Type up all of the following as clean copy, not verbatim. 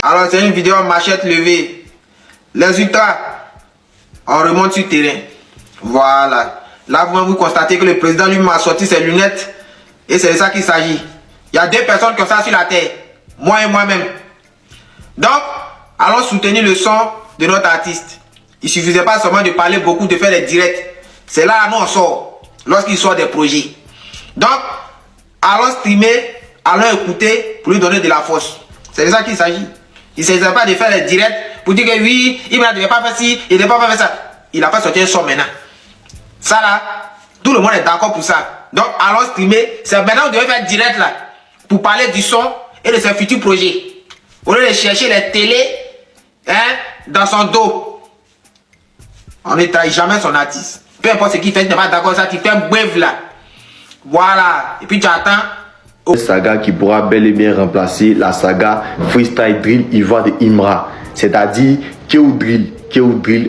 Alors c'est une vidéo en machette levée. Les ultras, on remonte sur le terrain. Voilà. Là vous constatez que le président lui-même a sorti ses lunettes. Et c'est de ça qu'il s'agit. Il y a deux personnes comme ça sur la terre. Moi et moi-même. Donc, allons soutenir le son de notre artiste. Il suffisait pas seulement de parler beaucoup, de faire des directs. C'est là nous on sort. Lorsqu'il sort des projets. Donc, allons streamer, allons écouter pour lui donner de la force. C'est de ça qu'il s'agit. Il ne s'agit pas de faire des directs pour dire que oui, il ne devait pas faire ci, il ne devait pas faire ça. Il n'a pas sorti un son maintenant. Ça là, tout le monde est d'accord pour ça. Donc, allons streamer. C'est maintenant qu'on devait faire direct là. Pour parler du son et de ses futurs projets. Au lieu de chercher les télés dans son dos. On ne trahit jamais son artiste. Peu importe ce qu'il fait, il n'est pas d'accord avec ça, tu fais un bref là. Voilà. Et puis tu attends. Saga qui pourra bel et bien remplacer la saga Freestyle Drill Ivoire de Imra. C'est-à-dire Keo Drill.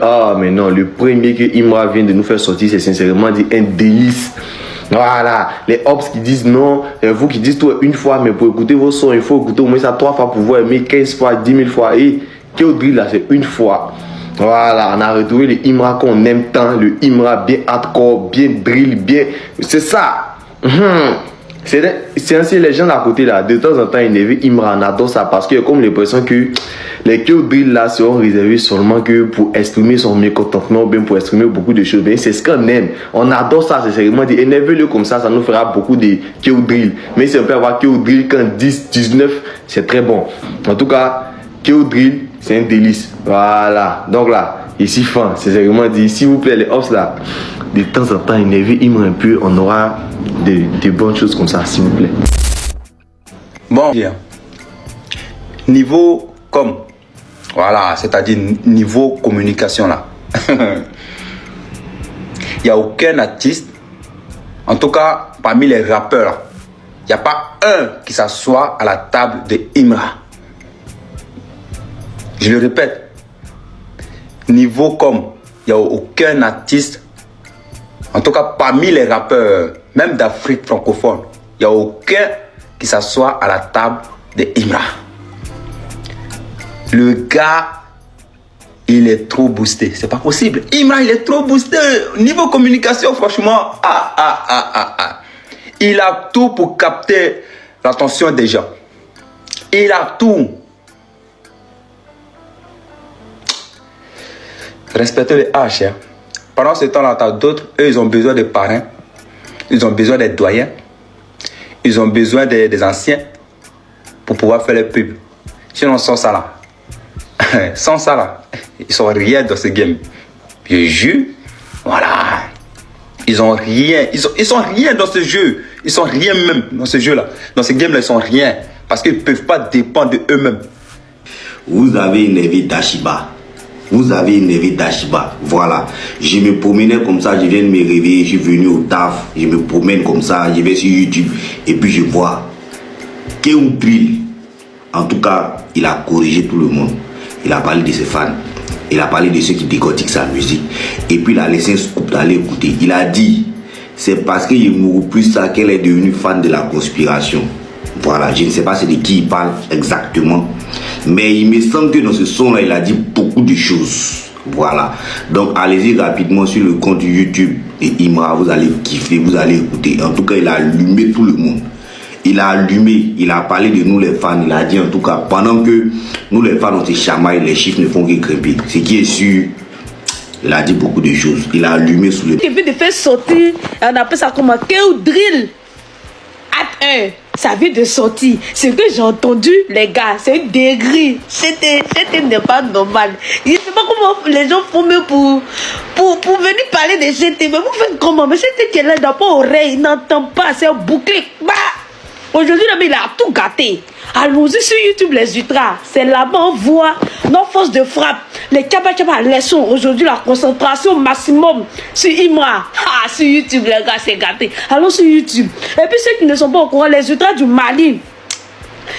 Ah mais non, le premier que Imra vient de nous faire sortir, c'est sincèrement dit un délice. Voilà, les hops qui disent non, vous qui dites tout une fois, mais pour écouter vos sons, il faut écouter au moins ça 3 fois pour vous aimer 15 fois, 10 000 fois. Et Keo Drill là, c'est une fois. Voilà, on a retrouvé le Imra qu'on aime tant, le Imra bien hardcore, bien drill, bien. C'est ça. C'est ainsi les gens à côté là, de temps en temps, ils énervent Imra, on adore ça parce que comme l'impression que les Keo Drill là seront réservés seulement que pour exprimer son mécontentement ou bien pour exprimer beaucoup de choses. Mais c'est ce qu'on aime. On adore ça, c'est sérieusement dit. Énervez-le comme ça nous fera beaucoup de Keo Drill. Mais si on peut avoir Keo Drill quand 10, 19, c'est très bon. En tout cas, Keo Drill, c'est un délice. Voilà. Donc là, ici, fin, c'est sérieusement dit. S'il vous plaît, les hops là, de temps en temps, énervez Imra un peu, on aura de bonnes choses comme ça, s'il vous plaît. Bon, niveau com, voilà, c'est-à-dire niveau communication là. Il n'y a aucun artiste, en tout cas parmi les rappeurs, il n'y a pas un qui s'assoit à la table de Imra. Je le répète, niveau com, il n'y a aucun artiste, en tout cas parmi les rappeurs, même d'Afrique francophone, il n'y a aucun qui s'assoit à la table de Imra. Le gars, il est trop boosté. C'est pas possible. Imra, il est trop boosté. Niveau communication, franchement, il a tout pour capter l'attention des gens. Il a tout. Respectez les H. Hein. Pendant ce temps-là, t'as d'autres, eux, ils ont besoin de parrains. Ils ont besoin des doyens. Ils ont besoin des anciens pour pouvoir faire les pubs. Sinon, sans ça là, sans ça là, ils sont rien dans ce game. Je jure, voilà. Ils ont rien. Ils sont rien dans ce jeu. Ils sont rien même dans ce jeu là. Dans ce game là, ils sont rien. Parce qu'ils ne peuvent pas dépendre de eux-mêmes. Vous avez une évi d'Ashiba. Vous avez une évi d'Ashiba. Voilà. Je me promenais comme ça, je viens de me réveiller, je suis venu au taf, je me promène comme ça, je vais sur YouTube et puis je vois Keo Drill. En tout cas, il a corrigé tout le monde. Il a parlé de ses fans. Il a parlé de ceux qui décortiquent sa musique. Et puis il a laissé un scoop d'aller écouter. Il a dit, c'est parce qu'il mourut plus ça qu'elle est devenue fan de la conspiration. Voilà, je ne sais pas c'est de qui il parle exactement. Mais il me semble que dans ce son-là, il a dit beaucoup de choses. Voilà. Donc, allez-y rapidement sur le compte YouTube de Imra. Vous allez kiffer, vous allez écouter. En tout cas, il a allumé tout le monde. Il a allumé, il a parlé de nous les fans. Il a dit en tout cas, pendant que nous les fans, on se chamaille, les chiffres ne font que grimper. Ce qui est sûr, il a dit beaucoup de choses. Il a allumé sous le... Il vient de faire sortir, on appelle ça comment Keo Drill. Acte 1. Ça vient de sortir. Ce que j'ai entendu, les gars, c'est une dinguerie. C'était n'est pas normal. Je ne sais pas comment les gens font mieux pour venir parler de GT. Mais vous faites comment? Mais GT qui est là dans pas oreille, il n'entend pas, c'est bouclé. Bah! Aujourd'hui, il a tout gâté. Allons-y sur YouTube, les ultras. C'est là-bas, on voit nos forces de frappe. Les tchaba laissons aujourd'hui la concentration maximum sur Imra. Ah, sur YouTube, les gars, c'est gâté. Allons sur YouTube. Et puis ceux qui ne sont pas au courant, les ultras du Mali.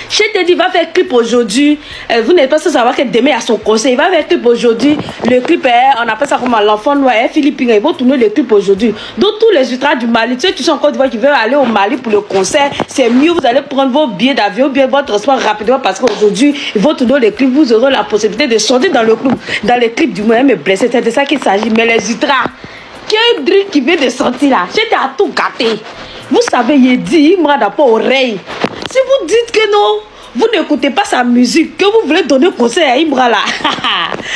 Je te dis, il va faire clip aujourd'hui. Vous n'êtes pas sans savoir que demain, il y a son conseil. Il va faire clip aujourd'hui. Le clip est, on appelle ça comment l'enfant noir, Philippines. Ils vont tourner le clip aujourd'hui. Donc, tous les ultras du Mali, ceux qui sont en Côte d'Ivoire, qui veulent aller au Mali pour le concert, c'est mieux. Vous allez prendre vos billets d'avion, bien votre transport rapidement parce qu'aujourd'hui, ils vont tourner le clip. Vous aurez la possibilité de sortir dans le club, dans les clips du moyen mais blessé. C'est de ça qu'il s'agit. Mais les ultras, quel drill qui vient de sortir là, j'étais à tout gâter. Vous savez, il dit, il m'a d'abord oreille. Si vous dites que non, vous n'écoutez pas sa musique, que vous voulez donner conseil à Imra là,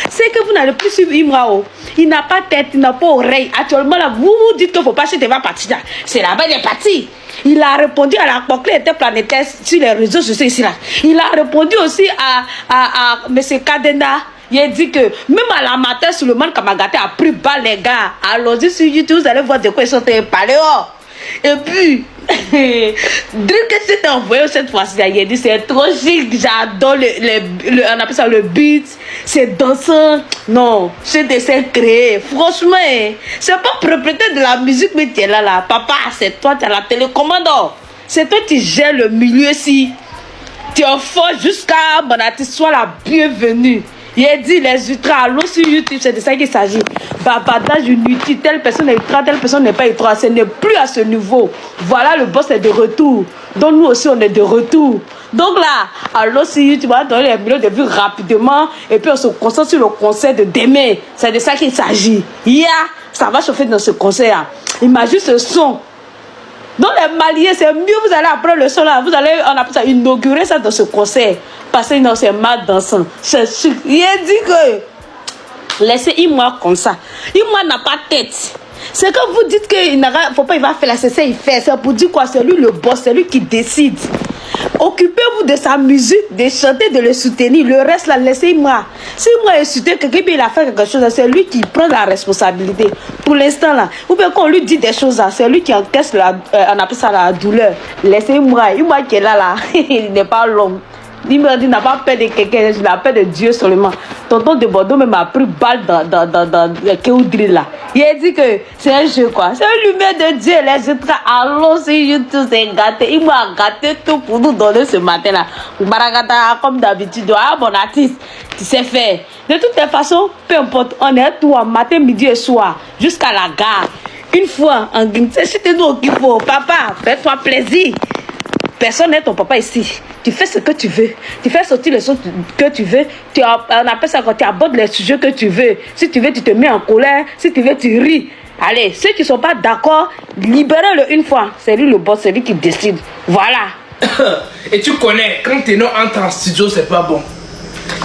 c'est que vous n'allez plus suivre Imra. Oh. Il n'a pas tête, il n'a pas oreille. Actuellement là, vous vous dites qu'il ne faut pas acheter, il va partir là. C'est là-bas, il est parti. Il a répondu à la Coclé interplanétaire sur les réseaux sociaux ici là. Il a répondu aussi à M. Kadena. Il a dit que même à la matin, Suleiman Kamagaté a pris bas les gars. Allons-y sur YouTube, vous allez voir de quoi ils sont parlé. Oh. Et puis, Drill que c'était envoyé cette fois-ci, il a dit c'est trop chic, j'adore on appelle ça le beat, c'est dansant. Non, c'est dessin créé. Franchement, c'est pas propriétaire de la musique, mais tu es là. Papa, c'est toi, tu as la télécommande. C'est toi qui gères le milieu ici. Tu es fort jusqu'à mon artiste, sois la bienvenue. Il a dit les ultras, allons sur YouTube, c'est de ça qu'il s'agit. Bavardage inutile, telle personne est ultra, telle personne n'est pas ultra. Ce n'est plus à ce niveau. Voilà, le boss est de retour. Donc nous aussi, on est de retour. Donc là, allons sur YouTube, on va donner les millions de vues rapidement. Et puis on se concentre sur le concert de demain. C'est de ça qu'il s'agit. Ça va chauffer dans ce concert. Imagine ce son. Donc les Maliens, c'est mieux, vous allez apprendre le son là, vous allez, on appelle ça, inaugurer ça dans ce concert. Parce que non, c'est mal dansant. C'est sûr. Il a dit que laissez Imra comme ça. Imra n'a pas de tête. C'est quand vous dites qu'il ne faut pas, il va faire la CC, il fait. C'est pour dire quoi? C'est lui le boss, c'est lui qui décide. Occupez-vous de sa musique, de chanter, de le soutenir. Le reste, là, laissez-moi. Si moi, je soutiens quelqu'un, il a fait quelque chose, c'est lui qui prend la responsabilité. Pour l'instant, là, ou bien quand on lui dit des choses, là, c'est lui qui encaisse on appelle ça la douleur. Laissez-moi. Moi qui est là, il n'est pas l'homme. Il m'a dit, n'a pas peur de quelqu'un, il a peur de Dieu seulement. Tonton de Bordeaux même a pris balle dans le Kéoudri là. Il a dit que c'est un jeu quoi. C'est un lumière de Dieu. Les ultras, allons sur YouTube, c'est gâté. Il m'a gâté tout pour nous donner ce matin là. Baragata, comme d'habitude, ah bon artiste, tu sais faire. De toutes les façons, peu importe, on est tout en matin, midi et soir, jusqu'à la gare. Une fois en Guinée, c'était nous qu'il faut. Papa, fais-toi plaisir. Personne n'est ton papa ici. Tu fais ce que tu veux. Tu fais sortir les sons que tu veux. On appelle ça quand tu abordes les sujets que tu veux. Si tu veux, tu te mets en colère. Si tu veux, tu ris. Allez, ceux qui ne sont pas d'accord, libérez-le une fois. C'est lui le boss, c'est lui qui décide. Voilà. Et tu connais, quand Ténor entre en studio, c'est pas bon.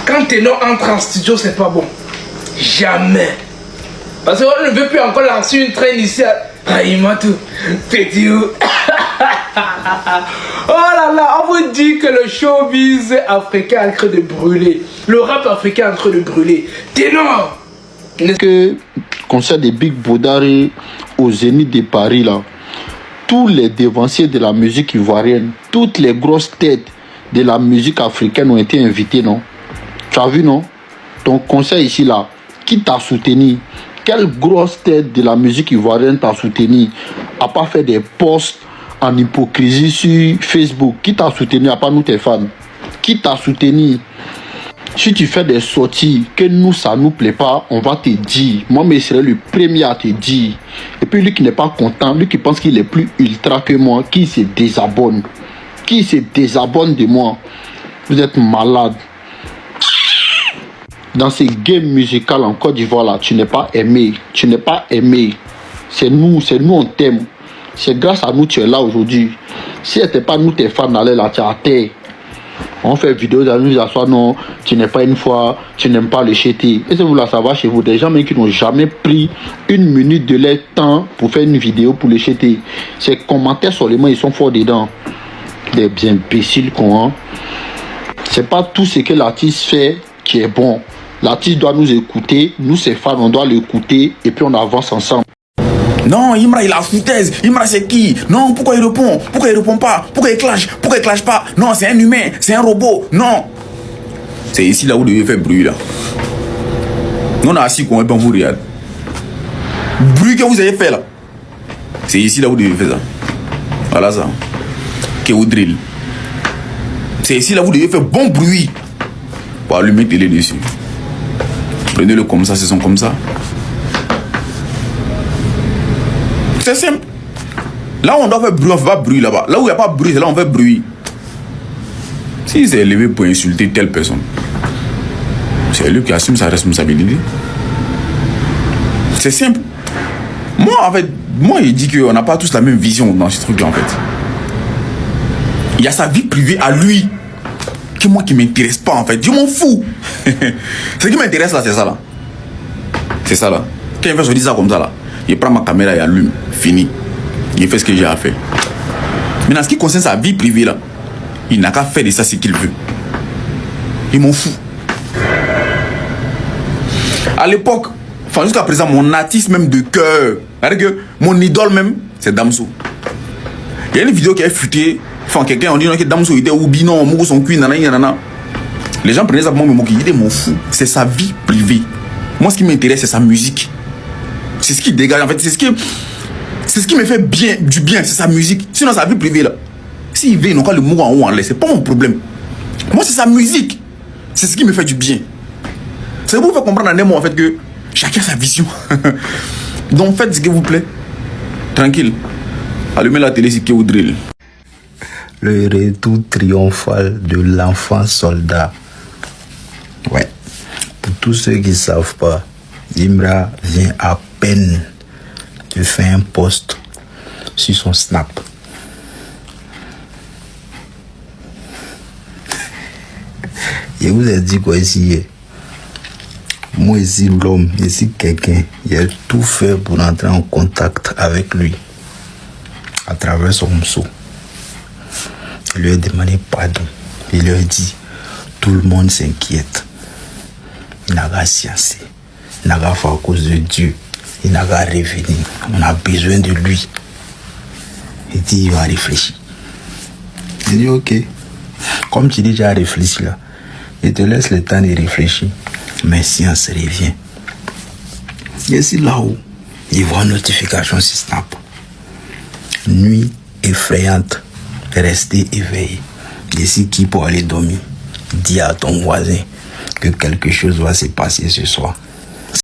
Quand Ténor entre en studio, c'est pas bon. Jamais. Parce qu'on ne veut plus encore lancer une traîne ici. Ah, il m'a tout. Petit. Oh là là, on vous dit que le showbiz africain est en train de brûler. Le rap africain est en train de brûler. Ténor. Que concert de Big Bodari au Zénith de Paris là, tous les devanciers de la musique ivoirienne, toutes les grosses têtes de la musique africaine ont été invités, non? Tu as vu, non? Ton concert ici là, qui t'a soutenu? Quelle grosse tête de la musique ivoirienne t'a soutenu? À pas faire des posts en hypocrisie sur Facebook. Qui t'a soutenu à part nous tes fans? Qui t'a soutenu? Si tu fais des sorties que nous ça nous plaît pas, on va te dire. Moi mais je serai le premier à te dire. Et puis lui qui n'est pas content, lui qui pense qu'il est plus ultra que moi, qui se désabonne. Qui se désabonne de moi. Vous êtes malade. Dans ces games musicales en Côte d'Ivoire là, tu n'es pas aimé. Tu n'es pas aimé. C'est nous on t'aime. C'est grâce à nous tu es là aujourd'hui. Si c'était pas nous tes fans allaient là, tu es à terre. On fait vidéo dans nous asseoir, non, tu n'es pas une fois, tu n'aimes pas le chété. Et si vous voulez savoir chez vous, des gens qui n'ont jamais pris une minute de leur temps pour faire une vidéo pour le chété. Ces commentaires seulement, ils sont forts dedans. Des imbéciles qu'on a. C'est pas tout ce que l'artiste fait qui est bon. L'artiste doit nous écouter, nous ses fans, on doit l'écouter et puis on avance ensemble. Non, Imra il a foutaise. Imra c'est qui? Non, pourquoi il répond? Pourquoi il répond pas? Pourquoi il clash? Pourquoi il clash pas? Non, c'est un humain, c'est un robot. Non. C'est ici là où vous devez faire bruit là. Nous on a assis qu'on est bon vous regarde. Bruit que vous avez fait là. C'est ici là où vous devez faire ça. Voilà ça. Que vous drill. C'est ici là, vous devez faire bon bruit pour allumer télé dessus. Prenez-le comme ça, c'est son comme ça. C'est simple. Là où on doit faire bruit, on ne fait pas bruit là-bas. Là où il n'y a pas de bruit, c'est là où on fait bruit. Si il s'est élevé pour insulter telle personne, c'est lui qui assume sa responsabilité. C'est simple. Moi, en fait, il dit qu'on n'a pas tous la même vision dans ce truc-là, en fait. Il y a sa vie privée à lui, que moi qui ne m'intéresse pas, en fait. Je m'en fous. Ce qui m'intéresse là, c'est ça là. C'est ça là. Quand il fait sortir ça comme ça là, il prend ma caméra et allume. Fini. Il fait ce que j'ai à faire. Mais en ce qui concerne sa vie privée là, il n'a qu'à faire de ça ce qu'il veut. Il m'en fout. À l'époque, enfin jusqu'à présent, mon artiste même de cœur, c'est-à-dire que mon idole même, c'est Damso. Il y a une vidéo qui est futée, enfin quelqu'un on dit que Damso était oubi, non, Mougou son cul, nanana. Les gens prenaient ça pour moi, mais il était mon fou. C'est sa vie privée. Moi, ce qui m'intéresse, c'est sa musique. C'est ce qui dégage, en fait, c'est ce qui me fait du bien, c'est sa musique. Sinon, sa vie privée là, s'il veut, il n'a pas le mot en haut en l'air, c'est pas mon problème. Moi, c'est sa musique. C'est ce qui me fait du bien. C'est pour vous faire comprendre en un mot en fait que chacun a sa vision. Donc faites ce qui vous plaît. Tranquille. Allumez la télé, c'est Kéo Drill. Le retour triomphal de l'enfant soldat. Ouais. Pour tous ceux qui ne savent pas, Imra vient à peine de faire un post sur son Snap. Je vous ai dit quoi ici? Moi ici l'homme, ici quelqu'un, il a tout fait pour entrer en contact avec lui à travers son morceau. Il lui a demandé pardon. Il lui a dit tout le monde s'inquiète. Il n'a qu'à sciencer. Il n'a qu'à faire à cause de Dieu. Il n'a qu'à revenir. On a besoin de lui. Il dit il va réfléchir. Il dit ok. Comme tu dis déjà réfléchi là. Il te laisse le temps de réfléchir. Mais science revient. Et c'est là-haut, il voit une notification sur Snap. Nuit effrayante, restez éveillé. Ici qui pour aller dormir, dis à ton voisin que quelque chose va se passer ce soir.